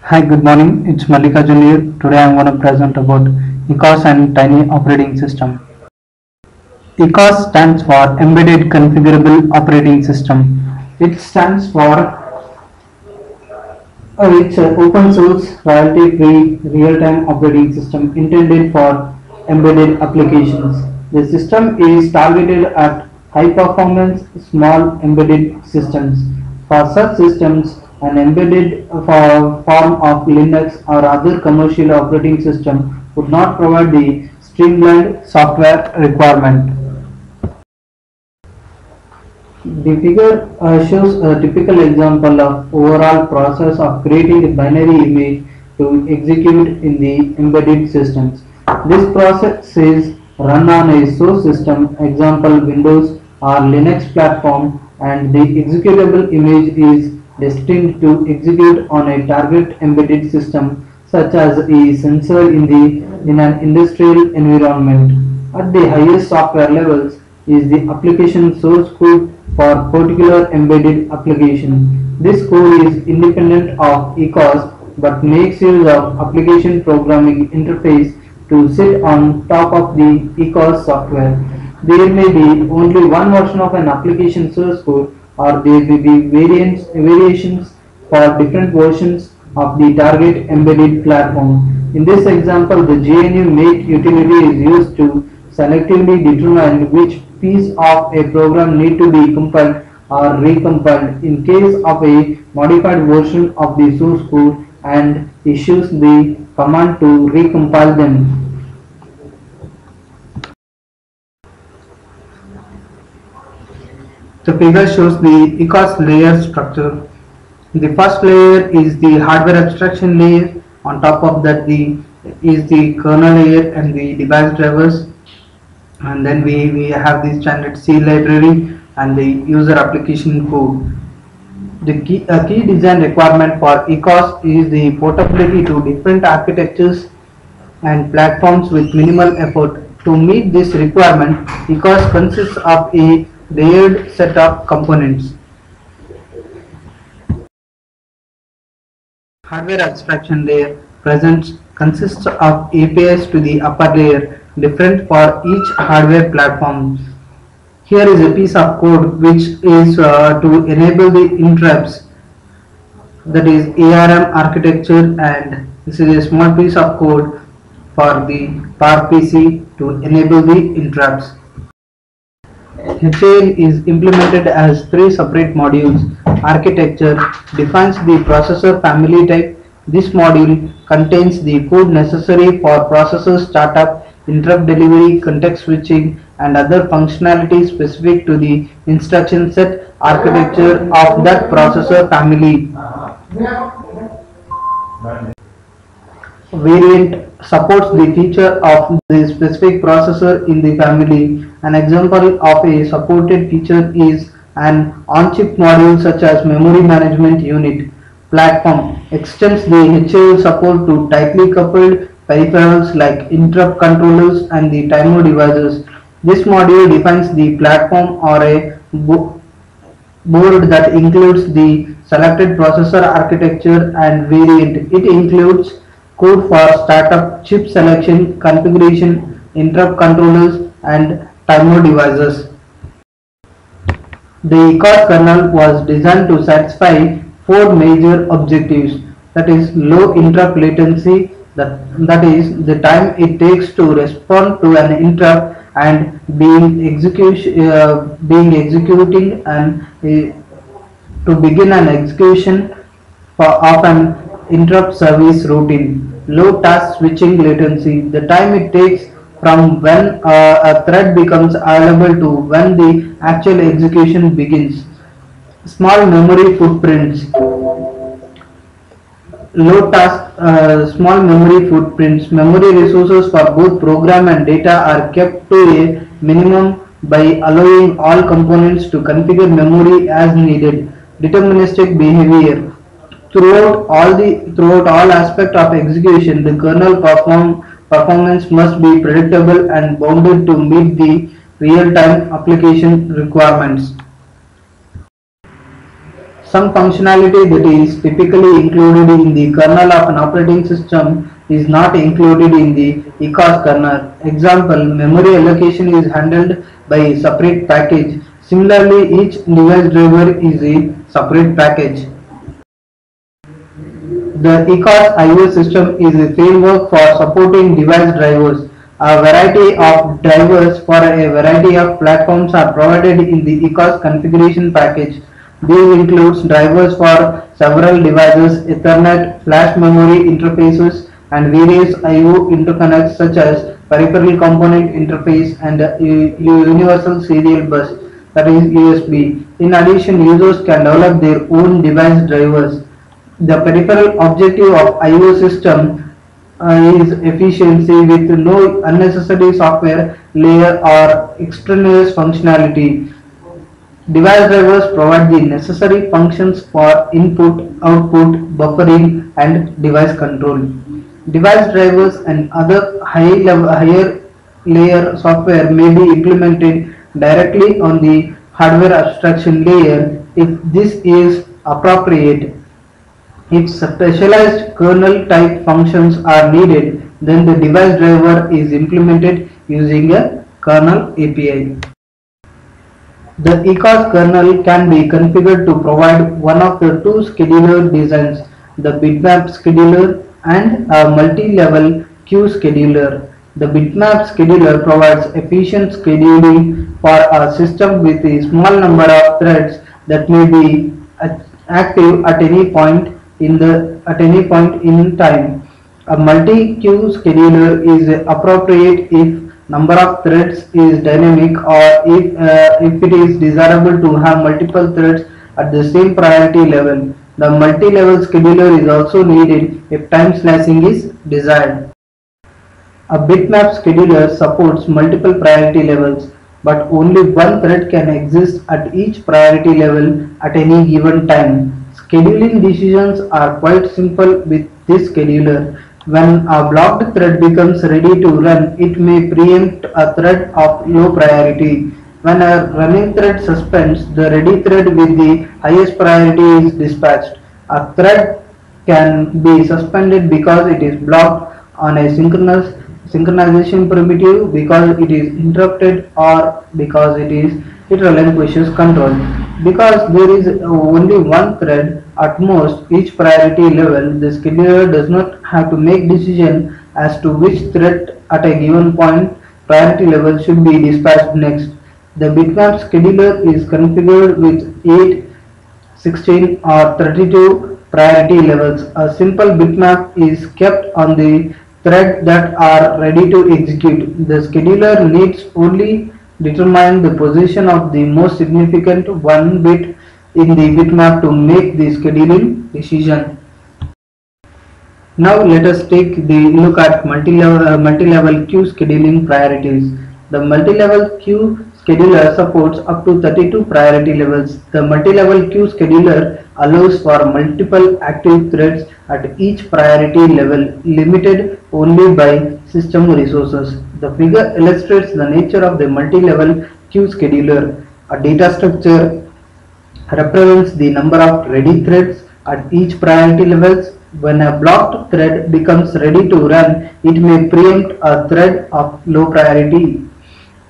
Hi, good morning. It's Mallikarjun here. Today I'm going to present about ECOS and Tiny Operating System. ECOS stands for Embedded Configurable Operating System. It stands for it's an open source, royalty-free, real-time operating system intended for embedded applications. The system is targeted at high-performance, small embedded systems. For such systems, an embedded form of Linux or other commercial operating system would not provide the streamlined software requirement. The figure shows a typical example of overall process of creating a binary image to execute in the embedded systems. This process is run on a source system, example Windows or Linux platform, and the executable image is destined to execute on a target embedded system such as a sensor in an industrial environment. At the highest software levels is the application source code for particular embedded application. This code is independent of ECOS but makes use of application programming interface to sit on top of the ECOS software. There may be only one version of an application source code, or there may be variations for different versions of the target embedded platform. In this example, the GNU Make utility is used to selectively determine which piece of a program need to be compiled or recompiled in case of a modified version of the source code and issues the command to recompile them. The figure shows the ECOS layer structure. The first layer is the hardware abstraction layer. On top of that, is the kernel layer and the device drivers. And then we have the standard C library and the user application code. The key design requirement for ECOS is the portability to different architectures and platforms with minimal effort. To meet this requirement, ECOS consists of a layered set of components. Hardware abstraction layer consists of APIs to the upper layer, different for each hardware platform. Here is a piece of code which is to enable the interrupts, that is ARM architecture, and this is a small piece of code for the PowerPC to enable the interrupts. HAL is implemented as three separate modules. Architecture defines the processor family type. This module contains the code necessary for processor startup, interrupt delivery, context switching, and other functionalities specific to the instruction set architecture of that processor family. Variant supports the feature of the specific processor in the family. An example of a supported feature is an on-chip module such as memory management unit. Platform extends the HAL support to tightly coupled peripherals like interrupt controllers and the timer devices. This module defines the platform or a board that includes the selected processor architecture and variant. It includes code for startup, chip selection, configuration, interrupt controllers, and timer devices. The ECOS kernel was designed to satisfy four major objectives, that is low interrupt latency, that is the time it takes to respond to an interrupt and being executing and to begin an execution of an interrupt service routine. Low task switching latency, the time it takes from when a thread becomes available to when the actual execution begins. Small memory footprints. Small memory footprints. Memory resources for both program and data are kept to a minimum by allowing all components to configure memory as needed. Deterministic behavior. Throughout all aspects of execution, the kernel performance must be predictable and bounded to meet the real-time application requirements. Some functionality that is typically included in the kernel of an operating system is not included in the ECOS kernel. Example, memory allocation is handled by a separate package. Similarly, each device driver is a separate package. The ECOS IO system is a framework for supporting device drivers. A variety of drivers for a variety of platforms are provided in the ECOS configuration package. These include drivers for several devices, Ethernet, flash memory interfaces, and various I/O interconnects such as peripheral component interface and universal serial bus, that is USB. In addition, users can develop their own device drivers. The peripheral objective of I/O system is efficiency with no unnecessary software layer or extraneous functionality. Device drivers provide the necessary functions for input, output, buffering, and device control. Device drivers and other higher layer software may be implemented directly on the hardware abstraction layer if this is appropriate. If specialized kernel type functions are needed, then the device driver is implemented using a kernel API. The ECOS kernel can be configured to provide one of the two scheduler designs, the bitmap scheduler and a multi-level queue scheduler. The bitmap scheduler provides efficient scheduling for a system with a small number of threads that may be active at any point in time. A multi-queue scheduler is appropriate if number of threads is dynamic or if it is desirable to have multiple threads at the same priority level. The multi-level scheduler is also needed if time slicing is desired. A bitmap scheduler supports multiple priority levels, but only one thread can exist at each priority level at any given time. Scheduling decisions are quite simple with this scheduler. When a blocked thread becomes ready to run, it may preempt a thread of low priority. When a running thread suspends, the ready thread with the highest priority is dispatched. A thread can be suspended because it is blocked on a synchronization primitive, because it is interrupted, or because it relinquishes control. Because there is only one thread at most each priority level, the scheduler does not have to make decision as to which thread at a given point priority level should be dispatched next. The bitmap scheduler is configured with 8, 16 or 32 priority levels. A simple bitmap is kept on the thread that are ready to execute. The scheduler needs only determine the position of the most significant one bit in the bitmap to make the scheduling decision. Now let us take the look at multi-level queue scheduling priorities. The multi-level queue scheduler supports up to 32 priority levels. The multi-level queue scheduler allows for multiple active threads at each priority level, limited only by system resources. The figure illustrates the nature of the multi-level queue scheduler. A data structure represents the number of ready threads at each priority levels. When a blocked thread becomes ready to run, it may preempt a thread of low priority.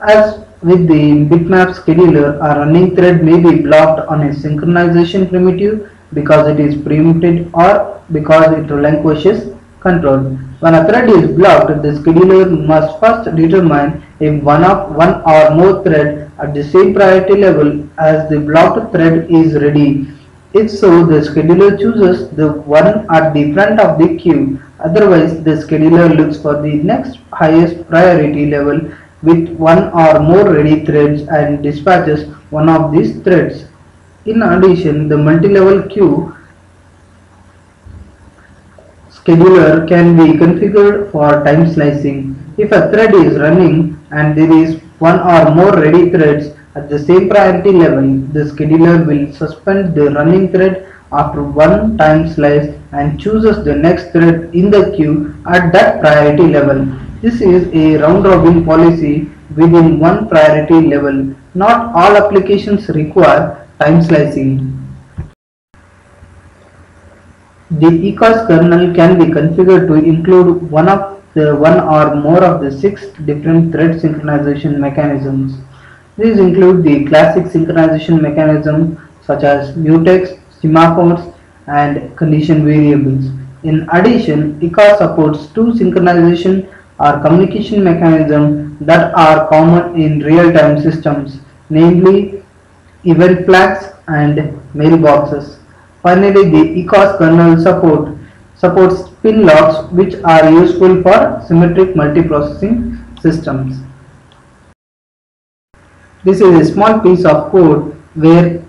As with the bitmap scheduler, a running thread may be blocked on a synchronization primitive because it is preempted or because it relinquishes control. When a thread is blocked, the scheduler must first determine if one or more thread at the same priority level as the blocked thread is ready. If so, the scheduler chooses the one at the front of the queue. Otherwise, the scheduler looks for the next highest priority level with one or more ready threads and dispatches one of these threads. In addition, the multi-level queue scheduler can be configured for time slicing. If a thread is running and there is one or more ready threads at the same priority level, the scheduler will suspend the running thread after one time slice and chooses the next thread in the queue at that priority level. This is a round-robin policy within one priority level. Not all applications require time slicing. The ECOS kernel can be configured to include one or more of the 6 different thread synchronization mechanisms. These include the classic synchronization mechanism such as mutex, semaphores, and condition variables. In addition, ECOS supports two synchronization or communication mechanisms that are common in real-time systems, namely event flags and mailboxes. Finally, the ECOS kernel supports pin locks, which are useful for symmetric multiprocessing systems. This is a small piece of code which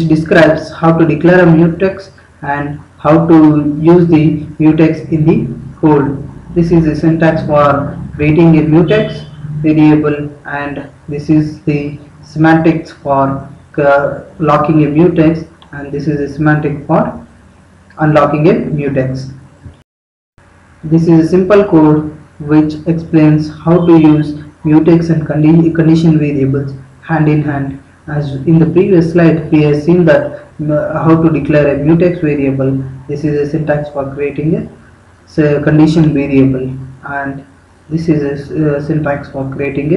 describes how to declare a mutex and how to use the mutex in the code. This is the syntax for creating a mutex variable, and this is the semantics for locking a mutex, and this is a semantic for unlocking a mutex. This is a simple code which explains how to use mutex and condition variables hand in hand. As in the previous slide, we have seen that how to declare a mutex variable. This is a syntax for creating a condition variable, and this is a syntax for creating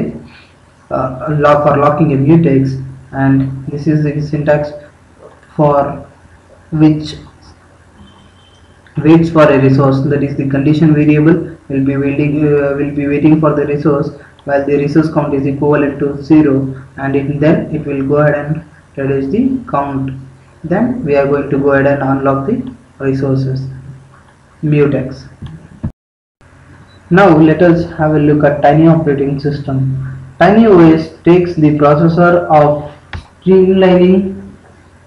a locking a mutex, and this is the syntax for which waits for a resource, that is the condition variable will be waiting for the resource while the resource count is equivalent to 0, and then it will go ahead and reduce the count. Then we are going to go ahead and unlock the resources mutex. Now let us have a look at Tiny operating system. Tiny OS takes the processor of streamlining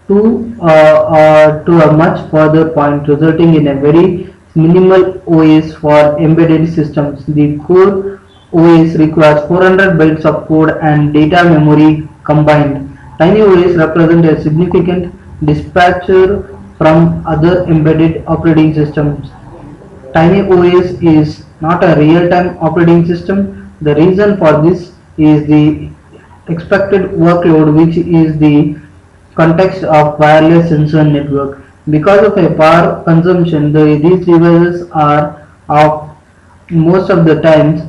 to a much further point, resulting in a very minimal OS for embedded systems. The core OS requires 400 bytes of code and data memory combined. Tiny OS represents a significant departure from other embedded operating systems. Tiny OS is not a real-time operating system. The reason for this is the expected workload, which is the context of wireless sensor network. Because of a power consumption, these devices are of most of the times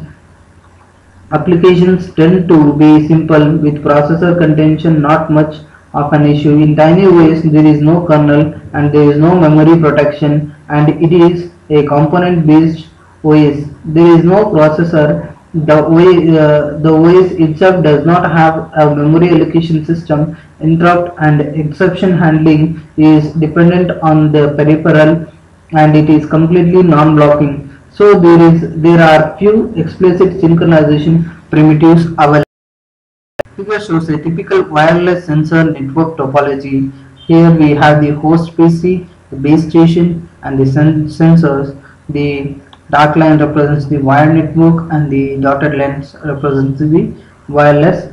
applications tend to be simple with processor contention not much of an issue. In Tiny OS there is no kernel and there is no memory protection, and it is a component based OS. There is no processor. The OS itself does not have a memory allocation system. Interrupt and exception handling is dependent on the peripheral, and it is completely non-blocking. So there are few explicit synchronization primitives available. Figure shows a typical wireless sensor network topology. Here we have the host PC, the base station, and the sensors. The dark line represents the wired network and the dotted lines represents the wireless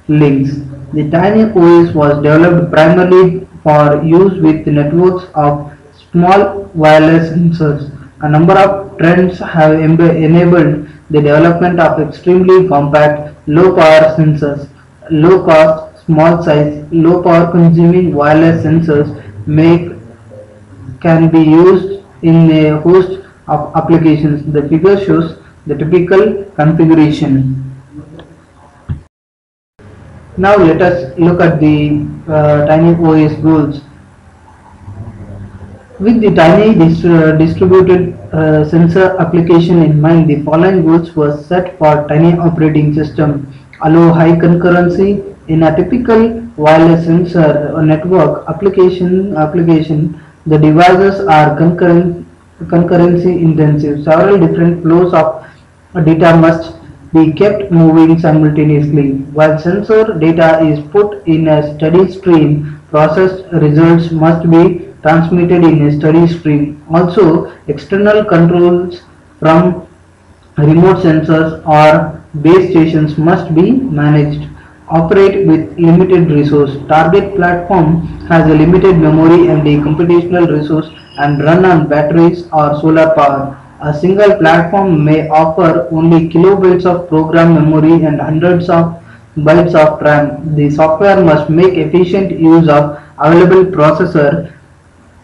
links. The Tiny OS was developed primarily for use with networks of small wireless sensors. A number of trends have enabled the development of extremely compact, low-power sensors. Low-cost, small-size, low-power consuming wireless sensors can be used in a host of applications. The figure shows the typical configuration. Now let us look at the Tiny OS goals. With the Tiny distributed sensor application in mind, the following goals were set for Tiny operating system. Allow high concurrency. In a typical wireless sensor network application, the devices are concurrency intensive. Several different flows of data must be kept moving simultaneously. While sensor data is put in a steady stream, processed results must be transmitted in a steady stream. Also, external controls from remote sensors or base stations must be managed. Operate with limited resource. Target platform has a limited memory and a computational resource and run on batteries or solar power. A single platform may offer only kilobytes of program memory and hundreds of bytes of RAM. The software must make efficient use of available processor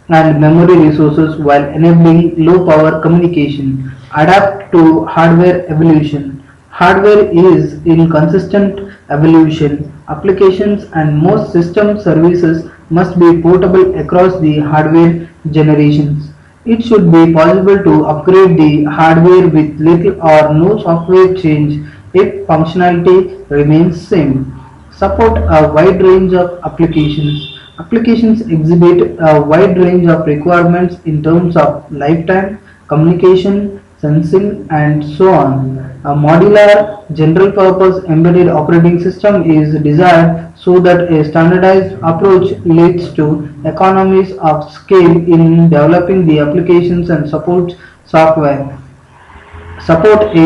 and memory resources while enabling low power communication. Adapt to hardware evolution. Hardware is in consistent evolution. Applications and most system services must be portable across the hardware generations. It should be possible to upgrade the hardware with little or no software change if functionality remains same. Support a wide range of applications. Applications exhibit a wide range of requirements in terms of lifetime, communication, sensing, and so on. A modular, general-purpose embedded operating system is desired so that a standardized approach leads to economies of scale in developing the applications and support a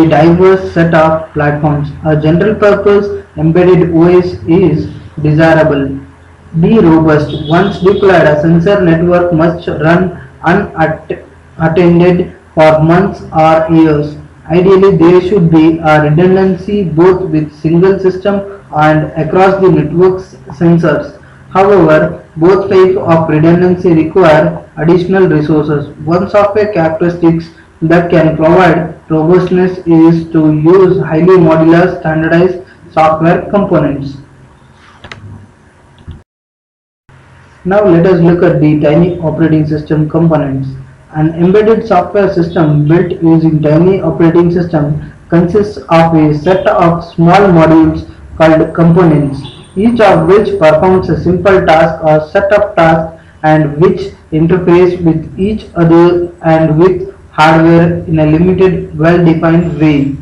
diverse set of platforms. A general-purpose embedded OS is desirable. Be robust. Once deployed, a sensor network must run unattended for months or years. Ideally, there should be a redundancy both with single system and across the network's sensors. However, both types of redundancy require additional resources. One software characteristic that can provide robustness is to use highly modular standardized software components. Now let us look at the tiny operating system components. An embedded software system built using tiny operating system consists of a set of small modules called components, each of which performs a simple task or set of tasks and which interface with each other and with hardware in a limited, well-defined way.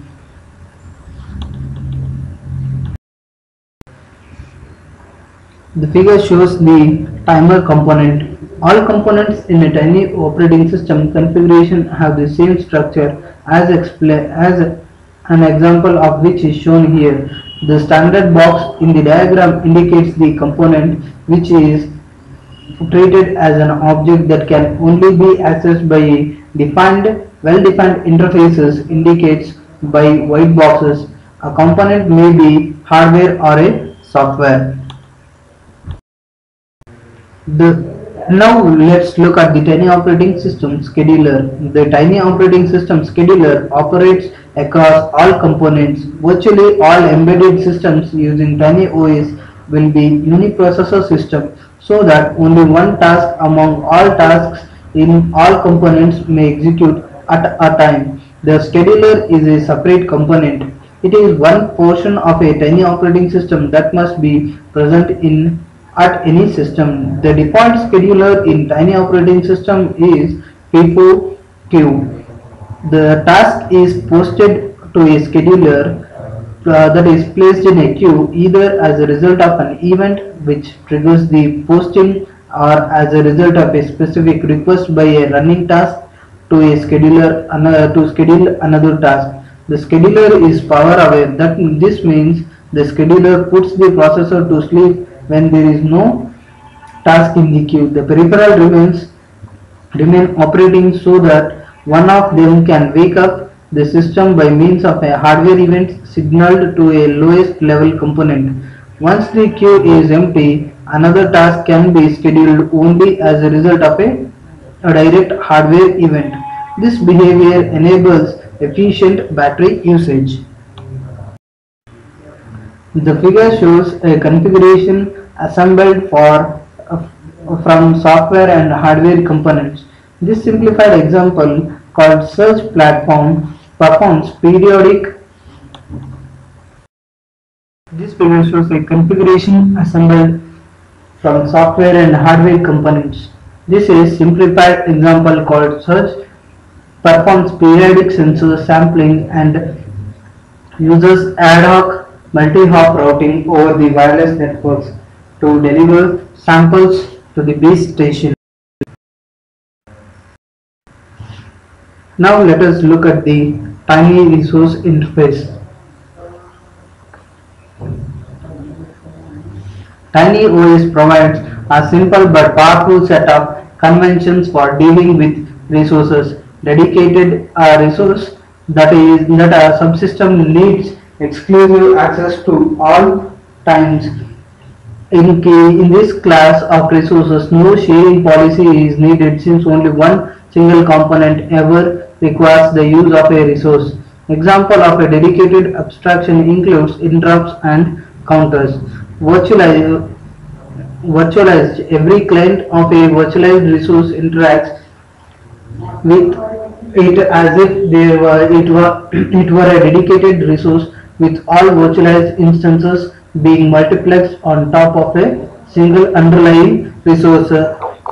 The figure shows the timer component. All components in a tiny operating system configuration have the same structure as an example of which is shown here. The standard box in the diagram indicates the component which is treated as an object that can only be accessed by a well-defined interfaces indicates by white boxes. A component may be hardware or a software. Now let's look at the Tiny Operating System Scheduler. The Tiny Operating System Scheduler operates across all components. Virtually all embedded systems using Tiny OS will be uniprocessor system so that only one task among all tasks in all components may execute at a time. The scheduler is a separate component. It is one portion of a Tiny operating system that must be present at any system. The default scheduler in Tiny operating system is FIFO queue. The task is posted to a scheduler that is placed in a queue either as a result of an event which triggers the posting or as a result of a specific request by a running task to a scheduler to schedule another task. The scheduler is power aware. This means the scheduler puts the processor to sleep when there is no task in the queue. The peripheral remain operating so that one of them can wake up the system by means of a hardware event signaled to a lowest level component. Once the queue is empty, another task can be scheduled only as a result of a direct hardware event. This behavior enables efficient battery usage. The figure shows a configuration assembled from software and hardware components. This simplified example called Search Platform performs periodic. This figure shows a configuration assembled from software and hardware components. This is simplified example called Search performs periodic sensor sampling and uses ad hoc multi-hop routing over the wireless networks to deliver samples to the base station. Now let us look at the Tiny Resource Interface. Tiny OS provides a simple but powerful set of conventions for dealing with resources. Dedicated resource that a subsystem needs exclusive access to all times. In this class of resources, no sharing policy is needed since only one single component ever requires the use of a resource. Example of a dedicated abstraction includes interrupts and counters. Virtualize, Virtualized, every client of a virtualized resource interacts with it as if it were a dedicated resource, with all virtualized instances being multiplexed on top of a single underlying resource.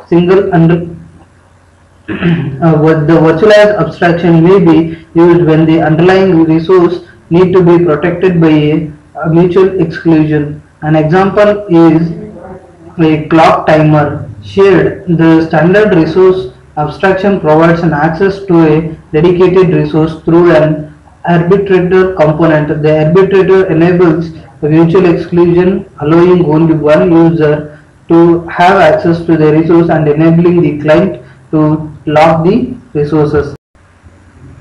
Single under the virtualized abstraction may be used when the underlying resource need to be protected by a mutual exclusion. An example is a clock timer shared. The standard resource abstraction provides an access to a dedicated resource through an arbitrator component. The arbitrator enables a mutual exclusion, allowing only one user to have access to the resource and enabling the client to lock the resources.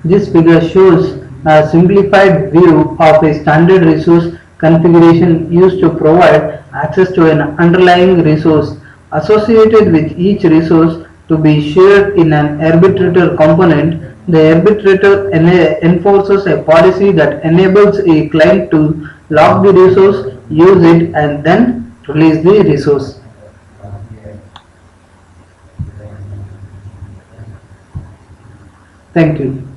This figure shows a simplified view of a standard resource configuration used to provide access to an underlying resource associated with each resource to be shared in an arbitrator component. The arbitrator enforces a policy that enables a client to lock the resource, use it, and then release the resource. Thank you.